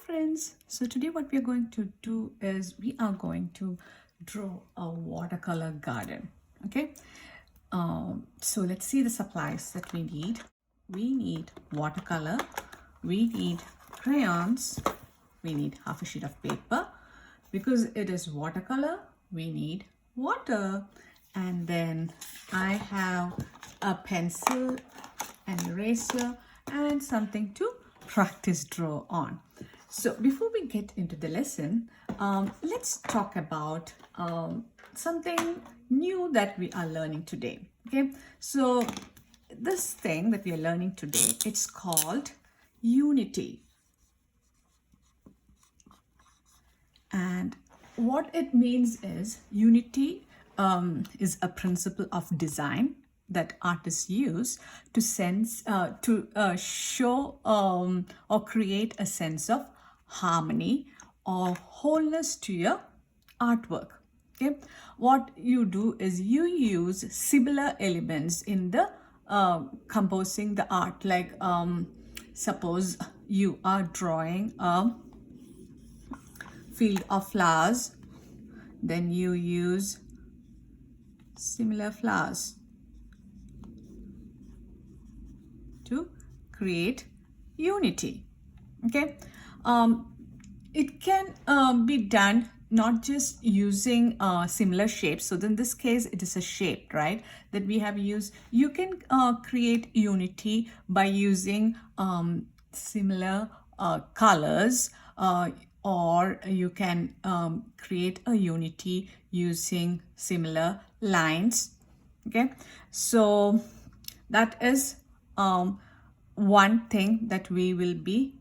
friends, so today what we are going to do is we are going to draw a watercolor garden. Okay, so let's see the supplies that we need. We need watercolor, we need crayons, we need half a sheet of paper. Because it is watercolor, we need water, and then I have a pencil, an eraser, and something to practice draw on. So before we get into the lesson, let's talk about something new that we are learning today. Okay, so this thing that we are learning today, it's called unity. And what it means is unity is a principle of design that artists use to show or create a sense of harmony or wholeness to your artwork. Okay, what you do is you use similar elements in the composing the art. Like suppose you are drawing a field of flowers, then you use similar flowers to create unity. Okay, it can be done not just using similar shapes. So in this case it is a shape, right, that we have used. You can create unity by using similar colors, or you can create a unity using similar lines. Okay, so that is one thing that we will be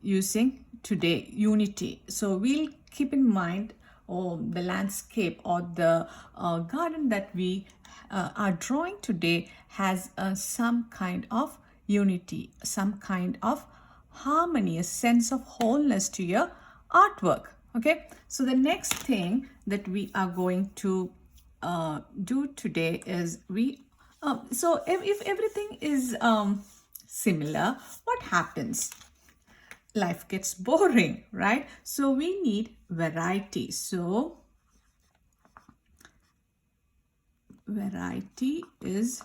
using today, unity. So we'll keep in mind the landscape or the garden that we are drawing today has some kind of unity, some kind of harmony, a sense of wholeness to your artwork. Okay, so the next thing that we are going to do today is so if everything is similar, what happens? Life gets boring, right? So we need variety. So variety is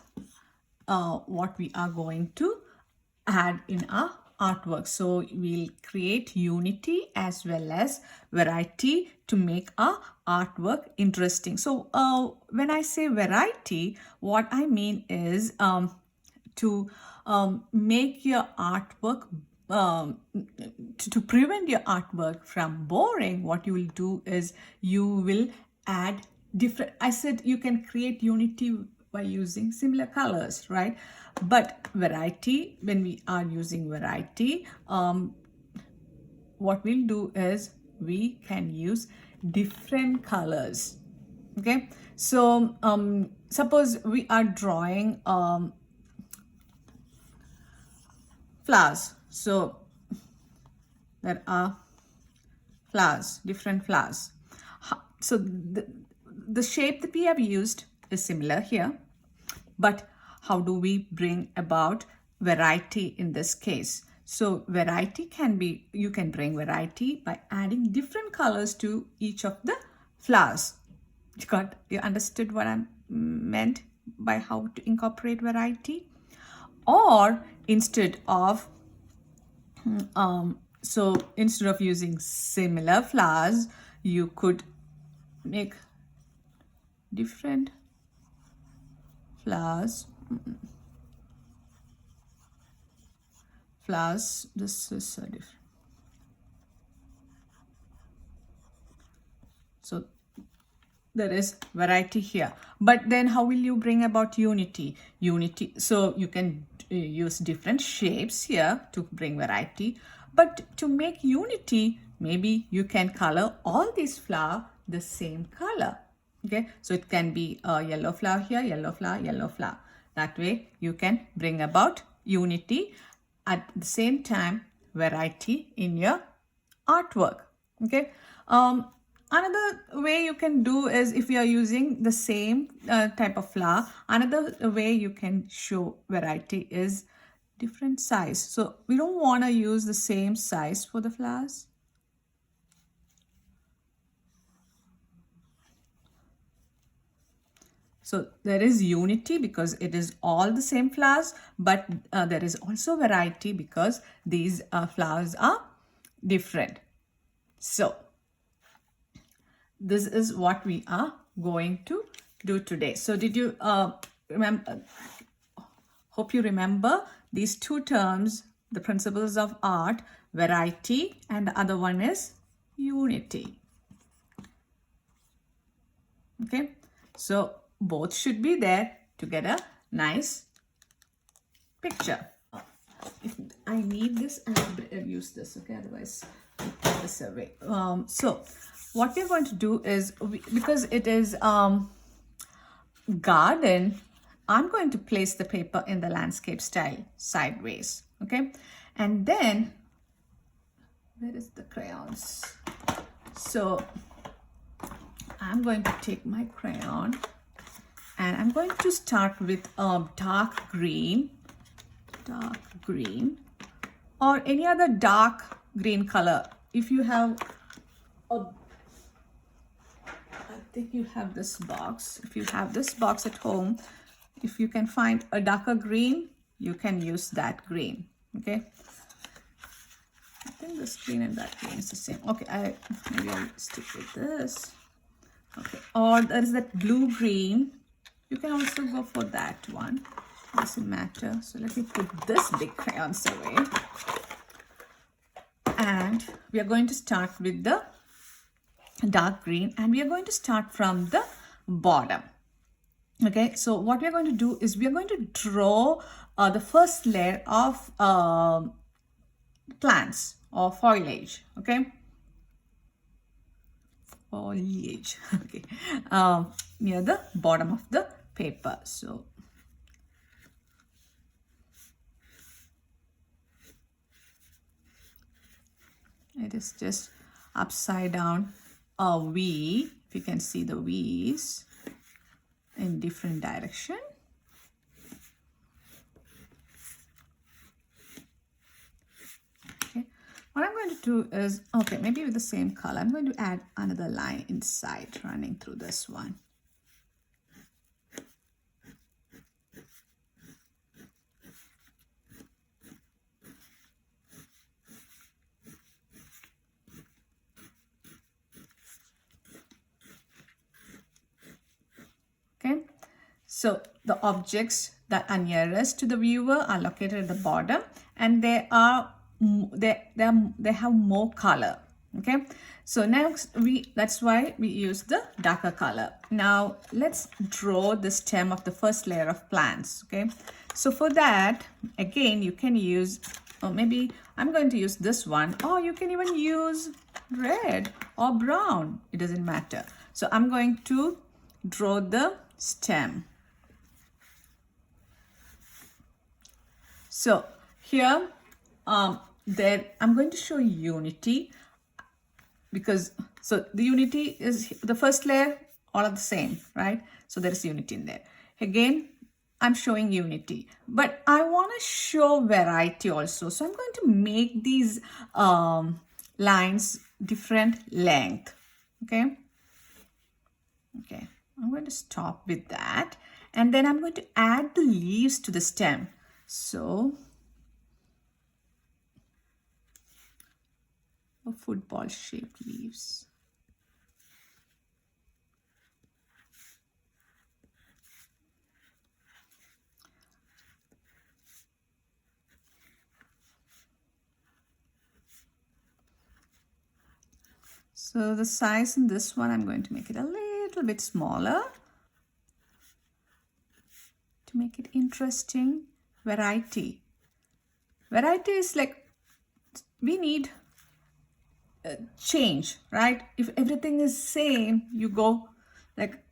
what we are going to add in our artwork. So we'll create unity as well as variety to make our artwork interesting. So when I say variety, what I mean is to make your artwork to prevent your artwork from boring. What you will do is you will add different. I said you can create unity by using similar colors, right? But variety, when we are using variety, what we'll do is we can use different colors. Okay, so suppose we are drawing flowers. So there are flowers, different flowers. So the shape that we have used is similar here, but how do we bring about variety in this case? So variety can be, you can bring variety by adding different colors to each of the flowers. You understood what I meant by how to incorporate variety? Or instead of instead of using similar flowers, you could make different flowers. This is a different. So there is variety here, but then how will you bring about unity? So you can use different shapes here to bring variety, but to make unity, maybe you can color all these flowers the same color. Okay, so it can be a yellow flower here, yellow flower, yellow flower. That way you can bring about unity, at the same time variety in your artwork. Okay, another way you can do is, if you are using the same type of flower, another way you can show variety is different size. So we don't want to use the same size for the flowers. So there is unity because it is all the same flowers, but there is also variety because these flowers are different. So this is what we are going to do today. So did you remember? Hope you remember these two terms, the principles of art, variety, and the other one is unity. Okay, so both should be there to get a nice picture. If I need this, I'll use this, okay, otherwise I'll put this away. So what we're going to do is, because it is garden, I'm going to place the paper in the landscape style sideways, okay? And then, where is the crayons? So I'm going to take my crayon and I'm going to start with a dark green, or any other dark green color. If you have I think you have this box. If you have this box at home, if you can find a darker green, you can use that green, okay? I think this green and that green is the same. Okay, maybe I'll stick with this. Okay, or there is that blue-green. You can also go for that one. Doesn't matter. So let me put this big crayons away. And we are going to start with the dark green, and we are going to start from the bottom. Okay, so what we are going to do is we are going to draw the first layer of plants or foliage. Okay, foliage. Okay, near the bottom of the paper. So it is just upside down a V. If you can see the V's in different direction. Okay, what I'm going to do is, okay, maybe with the same color, I'm going to add another line inside running through this one. Okay, so the objects that are nearest to the viewer are located at the bottom, and they have more color. Okay, so next that's why we use the darker color. Now let's draw the stem of the first layer of plants. Okay, so for that, again, you can use, or maybe I'm going to use this one, or you can even use red or brown, it doesn't matter. So I'm going to draw the stem. So here there I'm going to show unity, because so the unity is the first layer, all are the same, right? So there is unity in there. Again, I'm showing unity, but I want to show variety also. So I'm going to make these lines different length. Okay, I'm going to stop with that, and then I'm going to add the leaves to the stem. So a football shaped leaves. So the size in this one, I'm going to make it a little bit smaller to make it interesting. Variety is like, we need change, right? If everything is same, you go like,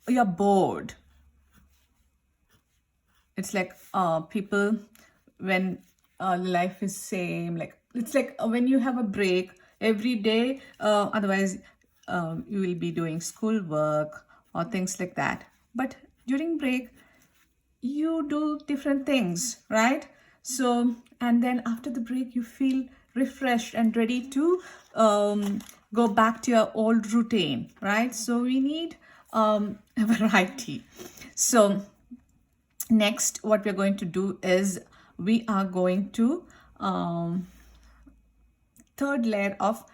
you're bored. It's like people, when life is same, like it's like when you have a break every day, otherwise you will be doing school work or things like that. But during break, you do different things, right? So, and then after the break, you feel refreshed and ready to go back to your old routine, right? So we need a variety. So next, what we're going to do is we are going to third layer of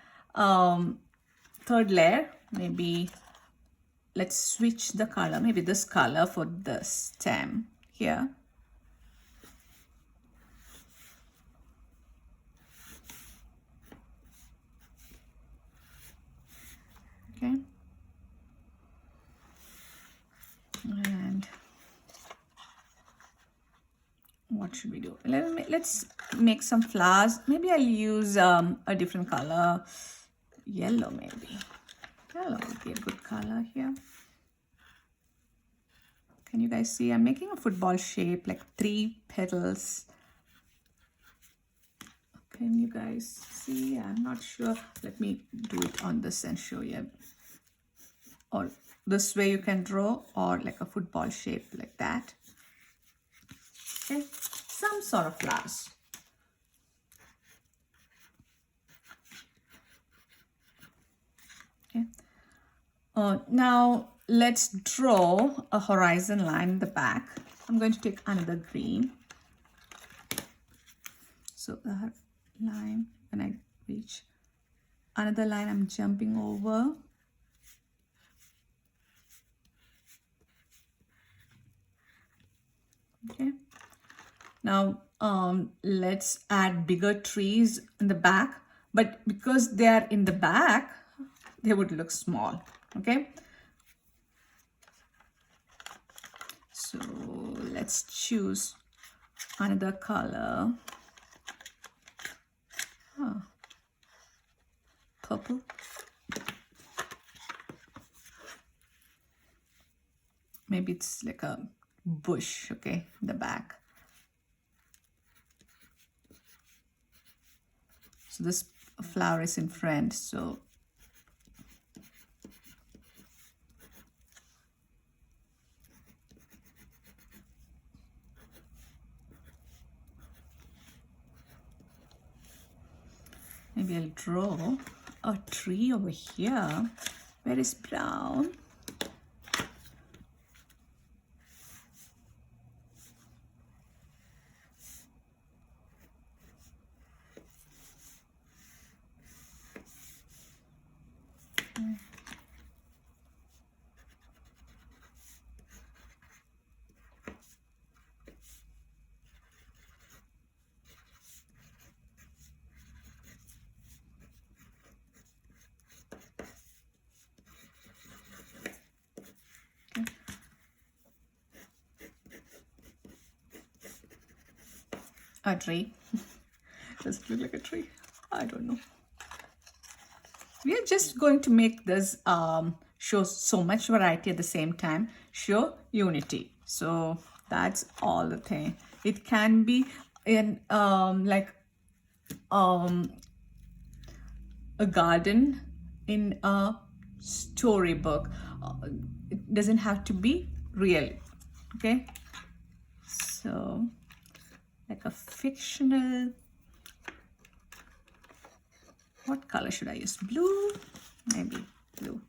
third layer, maybe let's switch the color, maybe this color for the stem here. Okay, and what should we do? Let's make some flowers. Maybe I'll use a different color, yellow maybe. Yellow would be a good color here. Can you guys see? I'm making a football shape, like 3 petals. Can you guys see? I'm not sure. Let me do it on this and show you. Or this way you can draw, or like a football shape like that. Okay, some sort of flowers. Okay. Now let's draw a horizon line in the back. I'm going to take another green. So the line, when I reach another line, I'm jumping over. Okay. Now let's add bigger trees in the back, but because they are in the back, they would look small. Okay. So let's choose another color. Purple. Maybe it's like a bush, okay, in the back. So this flower is in front, so maybe I'll draw a tree over here where is brown. A tree. Does it look like a tree? I don't know. We are just going to make this show so much variety at the same time, show unity. So that's all the thing. It can be in like a garden in a storybook. It doesn't have to be real. Okay, so like a fictional. What color should I use? Blue? Maybe blue.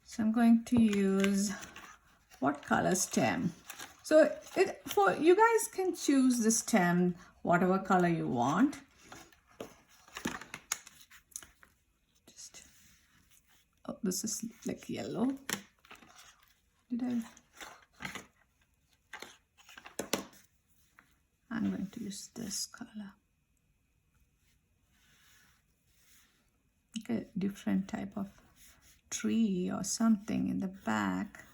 So I'm going to use what color stem? So for you guys can choose the stem whatever color you want. Just this is like yellow. Did I'm going to use this color. A different type of tree or something in the back.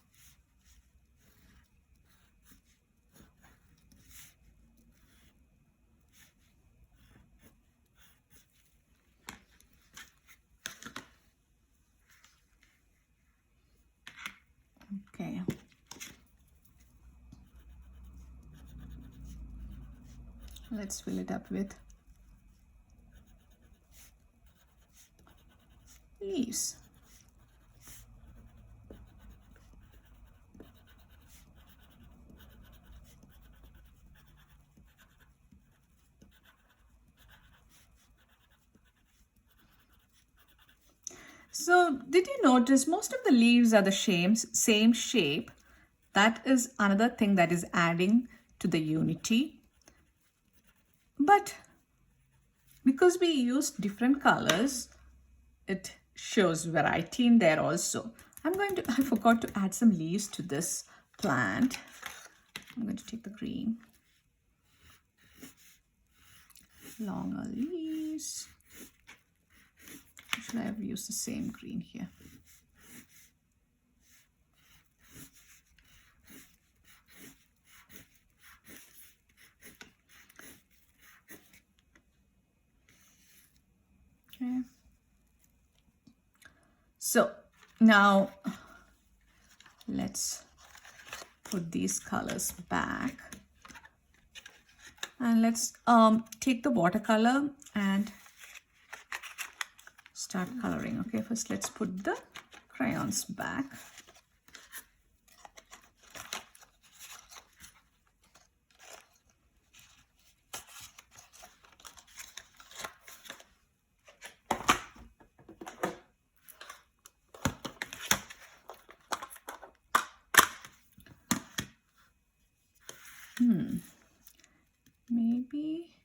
Okay. Let's fill it up with leaves. So did you notice most of the leaves are the same shape? That is another thing that is adding to the unity. But because we use different colors, it shows variety in there also. I forgot to add some leaves to this plant. I'm going to take the green. Longer leaves. Should I have used the same green here? Okay. So now let's put these colors back. And let's take the watercolor and start coloring. Okay, first let's put the crayons back. Maybe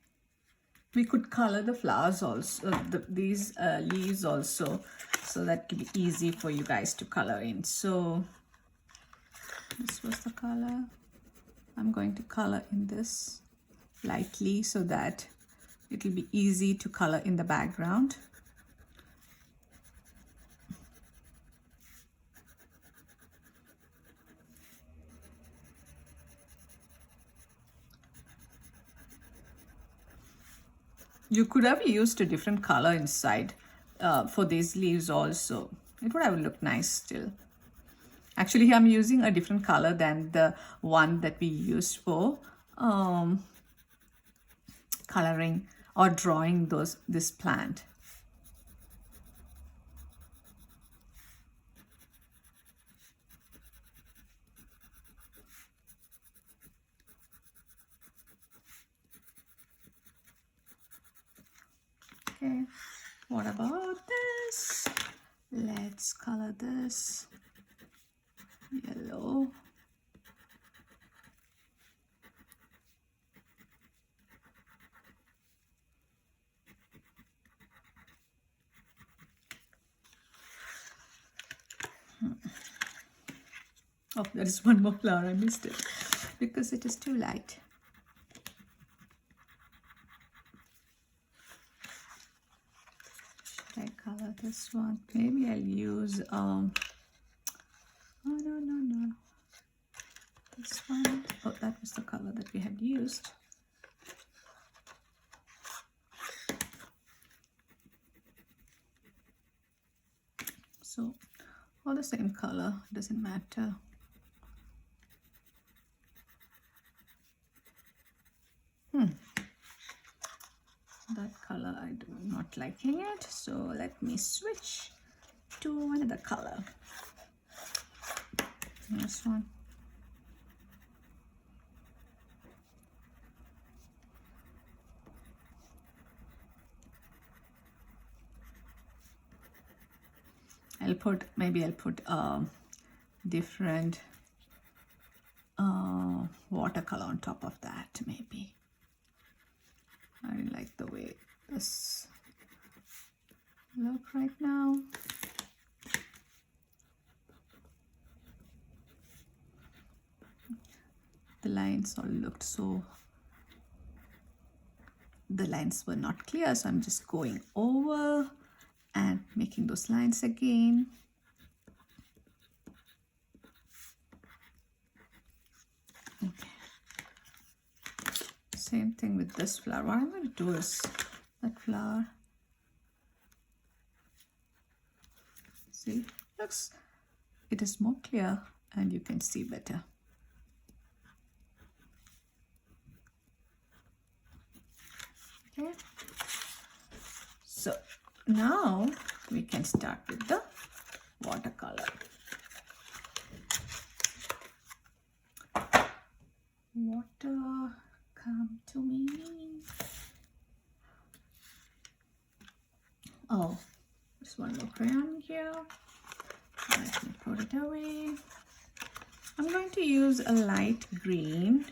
we could color the flowers also, these leaves also, so that could be easy for you guys to color in. So this was the color. I'm going to color in this lightly so that it will be easy to color in the background. You could have used a different color inside for these leaves also. It would have looked nice still. Actually, I'm using a different color than the one that we used for coloring or drawing this plant. Okay, what about this? Let's color this yellow. Oh, there is one more flower. I missed it because it is too light. Should I color this one? Maybe I'll use oh no. This one. Oh, that was the color that we had used. So all the same color, doesn't matter. That color I do not liking it, so let me switch to another color. This one. I'll put different watercolor on top of that. Maybe I like the way this look right now. The lines all looked so, the lines were not clear, so I'm just going over and making those lines again. Okay. Same thing with this flower. What I'm going to do is that flower. See, looks, it is more clear and you can see better. Okay. So now we can start with the watercolor. Water, come to me. Oh, Just one more crayon here. Let me put it away. I'm going to use a light green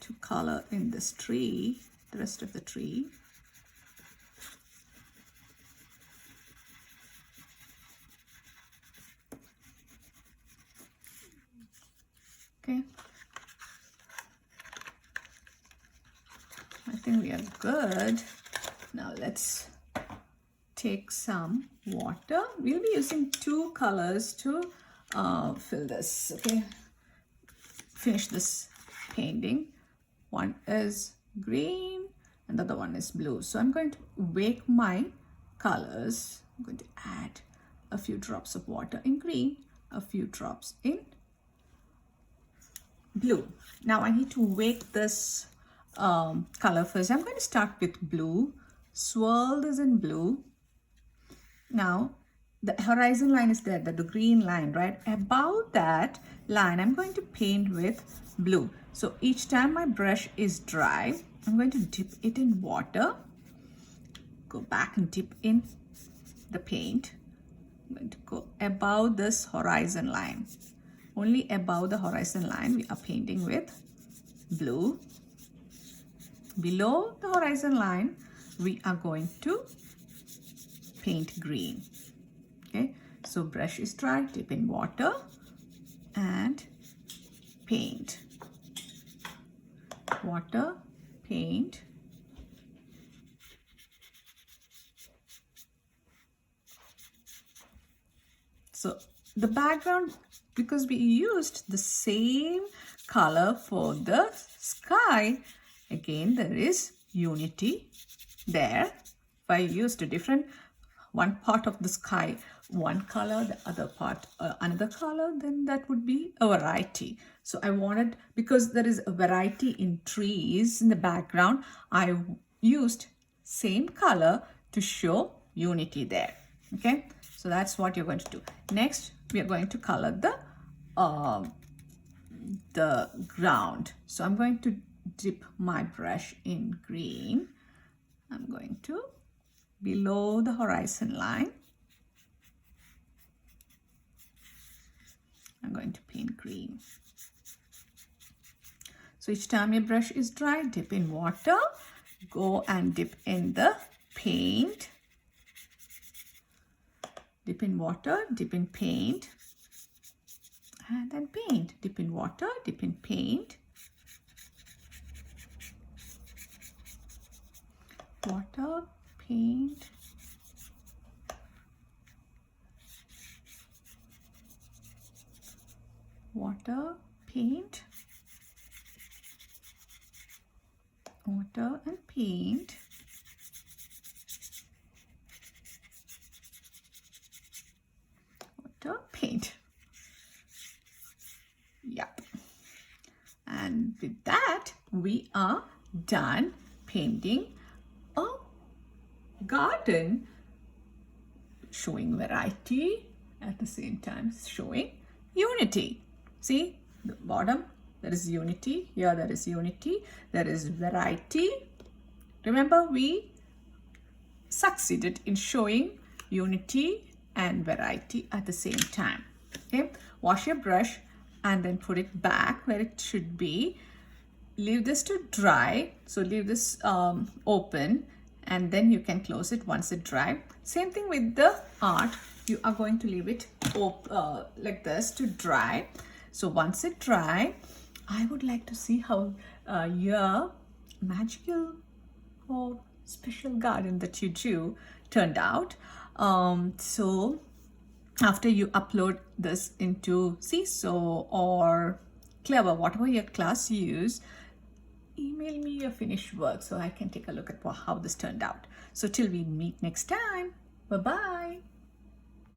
to color in this tree, the rest of the tree. Okay. I think we are good. Now let's take some water. We'll be using two colors to fill this, okay? Finish this painting. One is green and the other one is blue. So I'm going to wake my colors. I'm going to add a few drops of water in green, a few drops in blue. Now I need to wake this color first. I'm going to start with blue. Swirl this in blue. Now the horizon line is there, the green line, right? Above that line, I'm going to paint with blue. So each time my brush is dry, I'm going to dip it in water. Go back and dip in the paint. I'm going to go above this horizon line. Only above the horizon line we are painting with blue. Below the horizon line we are going to paint green. Okay, so brush is dry, dip in water and paint. Water, paint. So the background, because we used the same color for the sky, again there is unity there. If I used a different one part of the sky, one color, the other part another color, then that would be a variety. So I wanted, because there is a variety in trees in the background, I used same color to show unity there. Okay, so that's what you're going to do. Next we are going to color the ground. So I'm going to dip my brush in green. I'm going to below the horizon line. I'm going to paint green. So each time your brush is dry, dip in water, go and dip in the paint. Dip in water, dip in paint, and then paint. Dip in water, dip in paint. Water, paint. Water, paint. Water and paint. Water, paint. Yep. And with that, we are done painting a garden, showing variety at the same time showing unity. See the bottom, there is unity. Here there is unity, there is variety. Remember, we succeeded in showing unity and variety at the same time. Okay, wash your brush and then put it back where it should be. Leave this to dry, so leave this open, and then you can close it once it dry. Same thing with the art, you are going to leave it like this to dry. So once it dry, I would like to see how your magical or special garden that you drew turned out. So after you upload this into Seesaw or Clever, whatever your class use, email me your finished work so I can take a look at how this turned out. So till we meet next time, bye-bye.